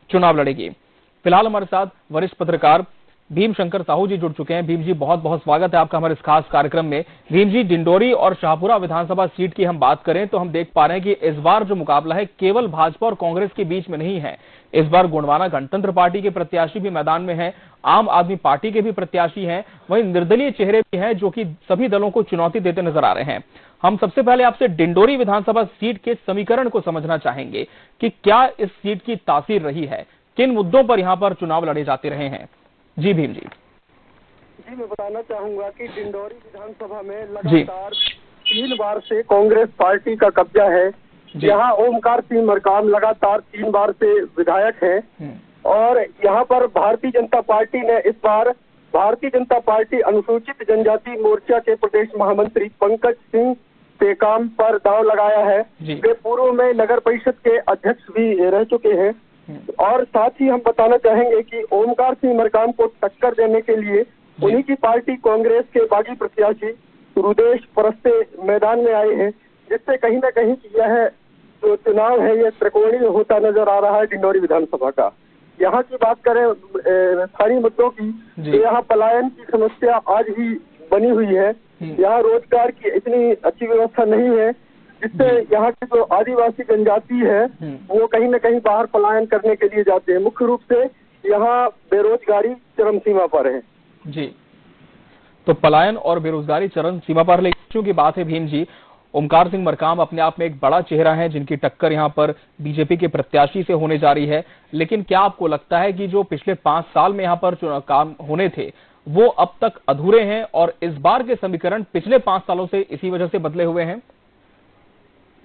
चुनाव लड़ेगी। फिलहाल हमारे साथ वरिष्ठ पत्रकार भीम शंकर साहू जी जुड़ चुके हैं। भीम जी, बहुत बहुत स्वागत है आपका हमारे इस खास कार्यक्रम में। भीम जी, डिंडोरी और शाहपुरा विधानसभा सीट की हम बात करें तो हम देख पा रहे हैं कि इस बार जो मुकाबला है केवल भाजपा और कांग्रेस के बीच में नहीं है। इस बार गोंडवाना गणतंत्र पार्टी के प्रत्याशी भी मैदान में है, आम आदमी पार्टी के भी प्रत्याशी हैं, वहीं निर्दलीय चेहरे भी हैं जो कि सभी दलों को चुनौती देते नजर आ रहे हैं। हम सबसे पहले आपसे डिंडोरी विधानसभा सीट के समीकरण को समझना चाहेंगे कि क्या इस सीट की तासीर रही है, किन मुद्दों पर यहाँ पर चुनाव लड़े जाते रहे हैं। जी भीम जी। जी, मैं बताना चाहूंगा कि डिंडोरी विधानसभा में लगातार 3 बार से कांग्रेस पार्टी का कब्जा है। यहाँ ओमकार सिंह मरकाम लगातार 3 बार से विधायक हैं और यहाँ पर भारतीय जनता पार्टी ने इस बार भारतीय जनता पार्टी अनुसूचित जनजाति मोर्चा के प्रदेश महामंत्री पंकज सिंह टेकाम पर दांव लगाया है। वे पूर्व में नगर परिषद के अध्यक्ष भी रह चुके हैं और साथ ही हम बताना चाहेंगे कि ओमकार सिंह मरकाम को टक्कर देने के लिए उन्हीं की पार्टी कांग्रेस के बागी प्रत्याशी रुदेश परस्ते मैदान में आए हैं, जिससे कहीं न कहीं यह जो चुनाव है यह त्रिकोणीय होता नजर आ रहा है डिंडोरी विधानसभा का। यहाँ की बात करें स्थानीय मुद्दों की तो यहाँ पलायन की समस्या आज भी बनी हुई है। यहाँ रोजगार की इतनी अच्छी व्यवस्था नहीं है, जिससे यहाँ की जो आदिवासी जनजाति है वो कहीं न कहीं बाहर पलायन करने के लिए जाते हैं। मुख्य रूप से यहाँ बेरोजगारी चरम सीमा पर है। जी, तो पलायन और बेरोजगारी चरम सीमा पर, लेकिन की बात है भीम जी, ओमकार सिंह मरकाम अपने आप में एक बड़ा चेहरा है जिनकी टक्कर यहाँ पर बीजेपी के प्रत्याशी से होने जा रही है। लेकिन क्या आपको लगता है कि जो पिछले 5 साल में यहाँ पर काम होने थे वो अब तक अधूरे हैं और इस बार के समीकरण पिछले 5 सालों से इसी वजह से बदले हुए हैं?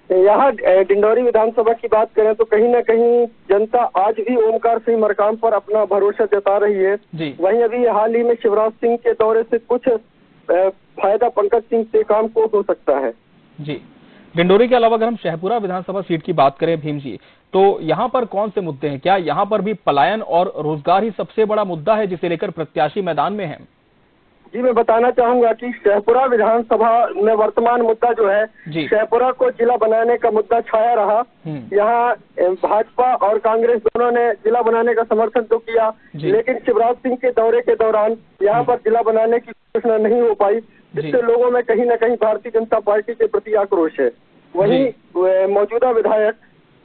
यहाँ डिंडोरी विधानसभा की बात करें तो कहीं न कहीं जनता आज भी ओमकार सिंह मरकाम पर अपना भरोसा जता रही है। वहीं अभी हाल ही में शिवराज सिंह के दौरे से कुछ फायदा पंकज सिंह टेकाम को हो सकता है। जी, डिंडोरी के अलावा अगर हम शाहपुरा विधानसभा सीट की बात करें भीम जी, तो यहाँ पर कौन से मुद्दे हैं? क्या यहाँ पर भी पलायन और रोजगार ही सबसे बड़ा मुद्दा है जिसे लेकर प्रत्याशी मैदान में है? जी, मैं बताना चाहूंगा कि शाहपुरा विधानसभा में वर्तमान मुद्दा जो है शाहपुरा को जिला बनाने का मुद्दा छाया रहा। यहाँ भाजपा और कांग्रेस दोनों ने जिला बनाने का समर्थन तो किया, लेकिन शिवराज सिंह के दौरे के दौरान यहाँ पर जिला बनाने की घोषणा नहीं हो पाई, जिससे लोगों में कहीं न कहीं भारतीय जनता पार्टी के प्रति आक्रोश है। वहीं मौजूदा विधायक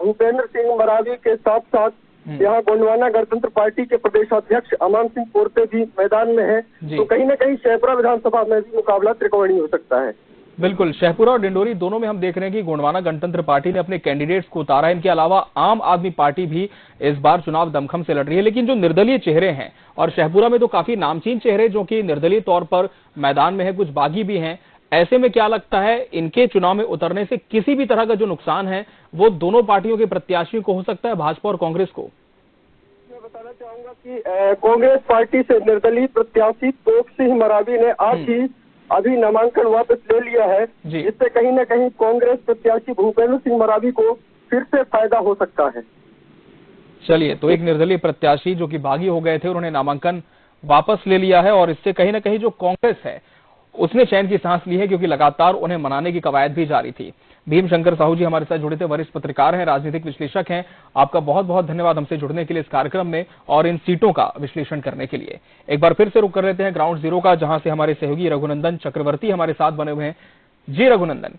भूपेंद्र सिंह मरावी के साथ साथ यहाँ गोंडवाना गणतंत्र पार्टी के प्रदेशाध्यक्ष अमन सिंह पोरते भी मैदान में है, तो कहीं न कहीं शाहपुरा विधानसभा में भी मुकाबला त्रिकोणीय हो सकता है। बिल्कुल, शाहपुरा और डिंडोरी दोनों में हम देख रहे हैं कि गोंडवाना गणतंत्र पार्टी ने अपने कैंडिडेट्स को उतारा है। इनके अलावा आम आदमी पार्टी भी इस बार चुनाव दमखम से लड़ रही है। लेकिन जो निर्दलीय चेहरे हैं, और शाहपुरा में तो काफी नामचीन चेहरे जो कि निर्दलीय तौर पर मैदान में है, कुछ बागी भी हैं, ऐसे में क्या लगता है इनके चुनाव में उतरने से किसी भी तरह का जो नुकसान है वो दोनों पार्टियों के प्रत्याशियों को हो सकता है, भाजपा और कांग्रेस को? मैं बताना चाहूंगा कि कांग्रेस पार्टी से निर्दलीय प्रत्याशी तोप सिंह मरावी ने आज ही अभी नामांकन वापस ले लिया है, जिससे कहीं न कहीं कांग्रेस प्रत्याशी भूपेंद्र सिंह मरावी को फिर से फायदा हो सकता है। चलिए, तो एक निर्दलीय प्रत्याशी जो कि बागी हो गए थे उन्होंने नामांकन वापस ले लिया है और इससे कहीं न कहीं जो कांग्रेस है उसने चैन की सांस ली है, क्योंकि लगातार उन्हें मनाने की कवायद भी जारी थी। भीम शंकर साहू जी हमारे साथ जुड़े थे, वरिष्ठ पत्रकार हैं, राजनीतिक विश्लेषक हैं। आपका बहुत बहुत धन्यवाद हमसे जुड़ने के लिए इस कार्यक्रम में और इन सीटों का विश्लेषण करने के लिए। एक बार फिर से रुक कर लेते हैं ग्राउंड जीरो का, जहां से हमारे सहयोगी रघुनंदन चक्रवर्ती हमारे साथ बने हुए हैं। जी रघुनंदन।